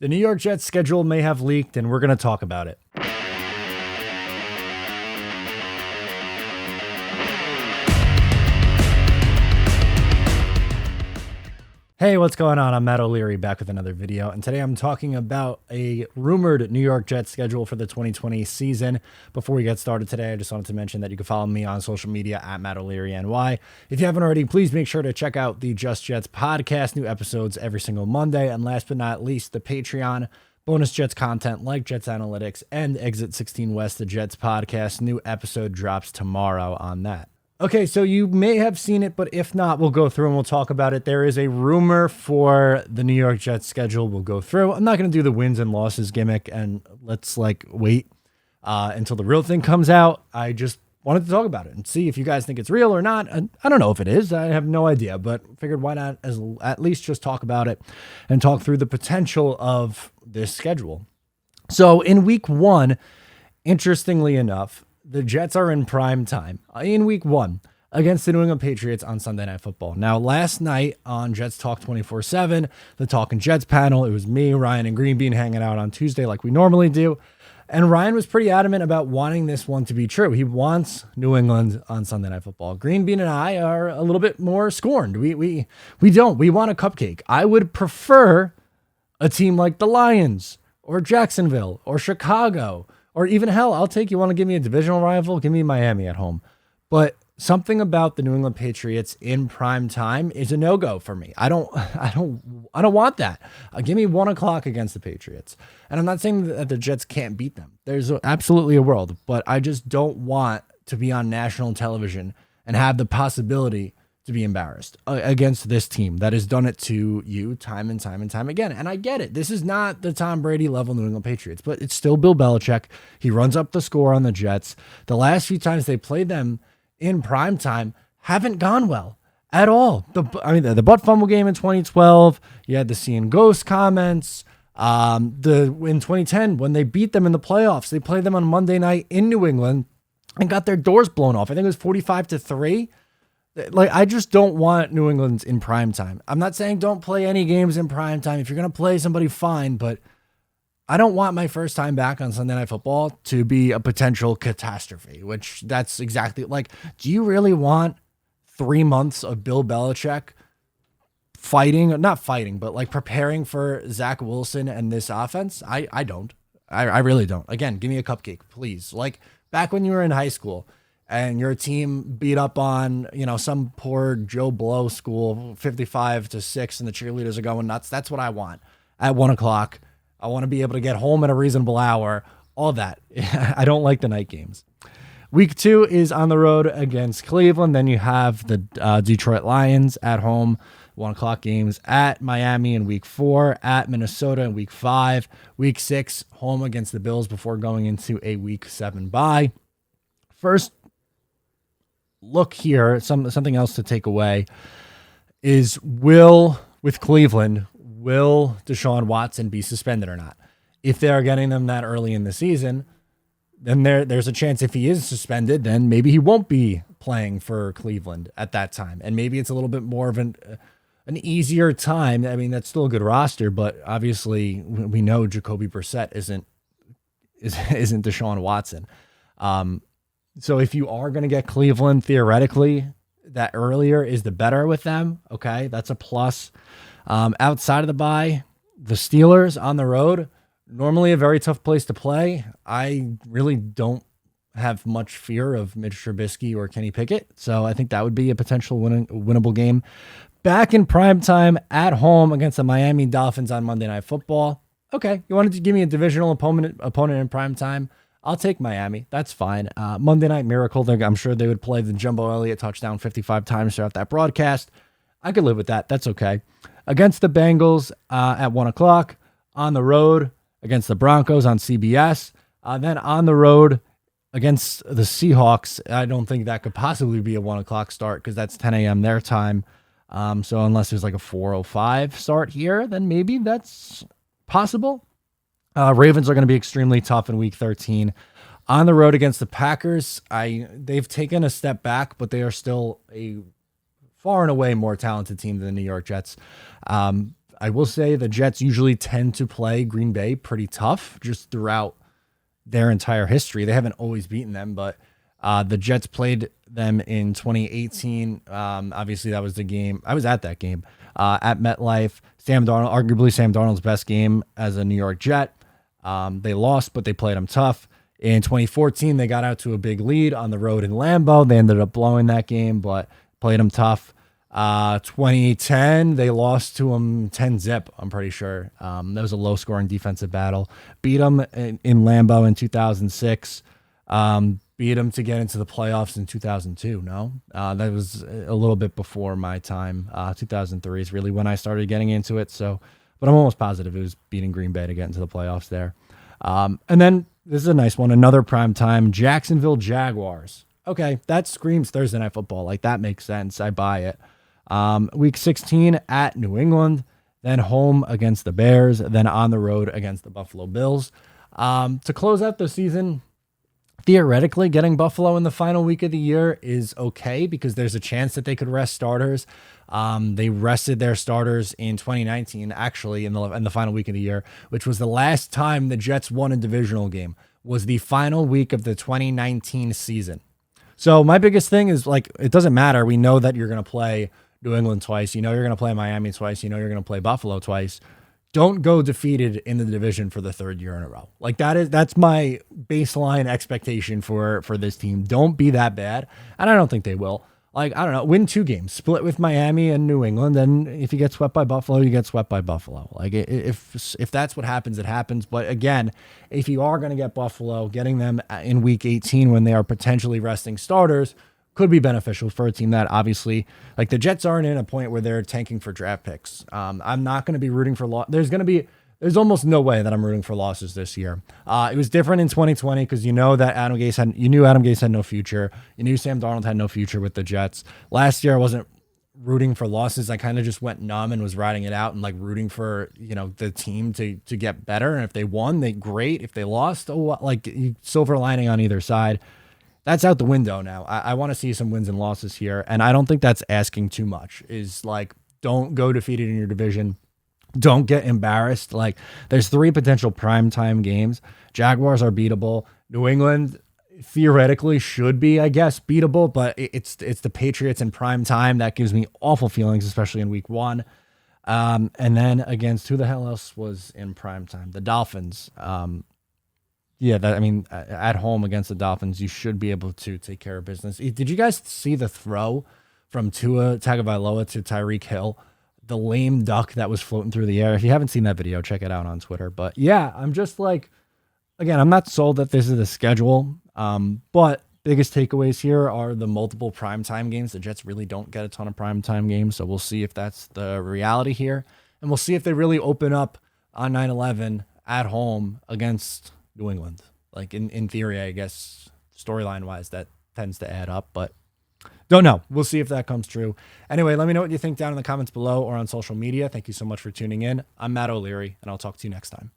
The New York Jets schedule may have leaked, and we're going to talk about it. Hey, what's going on? I'm Matt O'Leary back with another video, and today I'm talking about a rumored New York Jets schedule for the 2020 season. Before we get started today, I just wanted to mention that you can follow me on social media at Matt O'Leary NY. If you haven't already, please make sure to check out the Just Jets podcast, new episodes every single Monday, and last but not least, the Patreon. Bonus Jets content like Jets Analytics and Exit 16 West, the Jets podcast. New episode drops tomorrow on that. Okay, so you may have seen it, but if not, we'll go through and we'll talk about it. There is a rumor for the New York Jets schedule. We'll go through. I'm not going to do the wins and losses gimmick, and let's wait until the real thing comes out. I just wanted to talk about it and see if you guys think it's real or not. And I don't know if it is. I have no idea, but figured why not at least just talk about it and talk through the potential of this schedule. So in week one, interestingly enough, the Jets are in prime time in week one against the New England Patriots on Sunday Night Football. Now, last night on Jets Talk 24/7, the Talking Jets panel, it was me, Ryan, and Green Bean hanging out on Tuesday like we normally do. And Ryan was pretty adamant about wanting this one to be true. He wants New England on Sunday Night Football. Green Bean and I are a little bit more scorned. We don't. We want a cupcake. I would prefer a team like the Lions or Jacksonville or Chicago. Or even hell, I'll take, you want to give me a divisional rival? Give me Miami at home. But something about the New England Patriots in prime time is a no-go for me. I don't want that. Give me 1 o'clock against the Patriots. And I'm not saying that the Jets can't beat them. There's absolutely a world, but I just don't want to be on national television and have the possibility to be embarrassed against this team that has done it to you time and time and time again. And I get it. This is not the Tom Brady level New England Patriots, but it's still Bill Belichick. He runs up the score on the Jets. The last few times they played them in prime time haven't gone well at all. The butt fumble game in 2012, you had the seeing ghost comments. In 2010, when they beat them in the playoffs, they played them on Monday night in New England and got their doors blown off. I think it was 45-3. I just don't want New England in prime time. I'm not saying don't play any games in prime time. If you're going to play somebody, fine, but I don't want my first time back on Sunday Night Football to be a potential catastrophe, which that's exactly do you really want 3 months of Bill Belichick preparing for Zach Wilson and this offense? I don't. I really don't. Again, give me a cupcake, please. Back when you were in high school, and your team beat up on, some poor Joe Blow school 55-6, and the cheerleaders are going nuts. That's what I want at 1 o'clock. I want to be able to get home at a reasonable hour. All that. I don't like the night games. Week 2 is on the road against Cleveland. Then you have the Detroit Lions at home, 1 o'clock games at Miami in week 4, at Minnesota in week 5, week 6, home against the Bills before going into a week 7 bye. First look here, something else to take away is with Cleveland, will Deshaun Watson be suspended or not? If they're getting them that early in the season, then there's a chance if he is suspended, then maybe he won't be playing for Cleveland at that time. And maybe it's a little bit more of an easier time. I mean, that's still a good roster, but obviously we know Jacoby Brissett isn't Deshaun Watson. So if you are going to get Cleveland, theoretically, that earlier is the better with them. Okay, that's a plus. Outside of the bye, the Steelers on the road, normally a very tough place to play. I really don't have much fear of Mitch Trubisky or Kenny Pickett, so I think that would be a potential winnable game. Back in prime time at home against the Miami Dolphins on Monday Night Football. Okay, you wanted to give me a divisional opponent in prime time? I'll take Miami. That's fine. Monday Night Miracle, I'm sure they would play the Jumbo Elliott touchdown 55 times throughout that broadcast. I could live with that. That's okay. Against the Bengals at 1 o'clock, on the road against the Broncos on CBS. Then on the road against the Seahawks. I don't think that could possibly be a 1 o'clock start because that's 10 a.m. their time. So unless there's a 4:05 start here, then maybe that's possible. Ravens are going to be extremely tough in week 13. On the road against the Packers, they've taken a step back, but they are still a far and away more talented team than the New York Jets. I will say the Jets usually tend to play Green Bay pretty tough just throughout their entire history. They haven't always beaten them, but the Jets played them in 2018. Obviously, that was the game. I was at that game at MetLife. Sam Darnold, arguably Sam Darnold's best game as a New York Jet. They lost, but they played them tough. In 2014, they got out to a big lead on the road in Lambeau. They ended up blowing that game, but played them tough. 2010, they lost to them 10-0, I'm pretty sure. That was a low-scoring defensive battle. Beat them in Lambeau in 2006. Beat them to get into the playoffs in 2002, no? That was a little bit before my time. 2003 is really when I started getting into it. So, but I'm almost positive it was beating Green Bay to get into the playoffs there. And then this is a nice one. Another primetime Jacksonville Jaguars. Okay, that screams Thursday Night Football. Like, that makes sense. I buy it. Week 16 at New England, then home against the Bears, then on the road against the Buffalo Bills. To close out the season, theoretically, getting Buffalo in the final week of the year is okay because there's a chance that they could rest starters. They rested their starters in 2019, actually, in the final week of the year, which was the last time the Jets won a divisional game, was the final week of the 2019 season. So my biggest thing is, like, it doesn't matter. We know that you're going to play New England twice. You know you're going to play Miami twice. You know you're going to play Buffalo twice. Don't go defeated in the division for the third year in a row. Like, that's my baseline expectation for this team. Don't be that bad. And I don't think they will. Like, I don't know, win 2 games, split with Miami and New England. And if you get swept by Buffalo, you get swept by Buffalo. Like, if that's what happens, it happens. But again, if you are going to get Buffalo, getting them in week 18 when they are potentially resting starters could be beneficial for a team that obviously, like, the Jets aren't in a point where they're tanking for draft picks. I'm not going to be rooting for there's almost no way that I'm rooting for losses this year. It was different in 2020 because you knew Adam Gase had no future. You knew Sam Darnold had no future with the Jets. Last year I wasn't rooting for losses. I kind of just went numb and was riding it out and, like, rooting for, the team to get better. And if they won, great. If they lost, silver lining on either side. That's out the window now. I want to see some wins and losses here, and I don't think that's asking too much. Is, like, don't go defeated in your division. Don't get embarrassed. Like, there's 3 potential primetime games. Jaguars are beatable. New England theoretically should be, I guess, beatable, but it's the Patriots in prime time. That gives me awful feelings, especially in week 1. And then against, who the hell else was in prime time? The Dolphins. At home against the Dolphins, you should be able to take care of business. Did you guys see the throw from Tua Tagovailoa to Tyreek Hill? The lame duck that was floating through the air. If you haven't seen that video, check it out on Twitter. But yeah, I'm just like, again, I'm not sold that this is the schedule. But biggest takeaways here are the multiple primetime games. The Jets really don't get a ton of primetime games, so we'll see if that's the reality here. And we'll see if they really open up on 9/11 at home against New England. Like, in theory, I guess, storyline-wise, that tends to add up, but don't know. We'll see if that comes true. Anyway, let me know what you think down in the comments below or on social media. Thank you so much for tuning in. I'm Matt O'Leary, and I'll talk to you next time.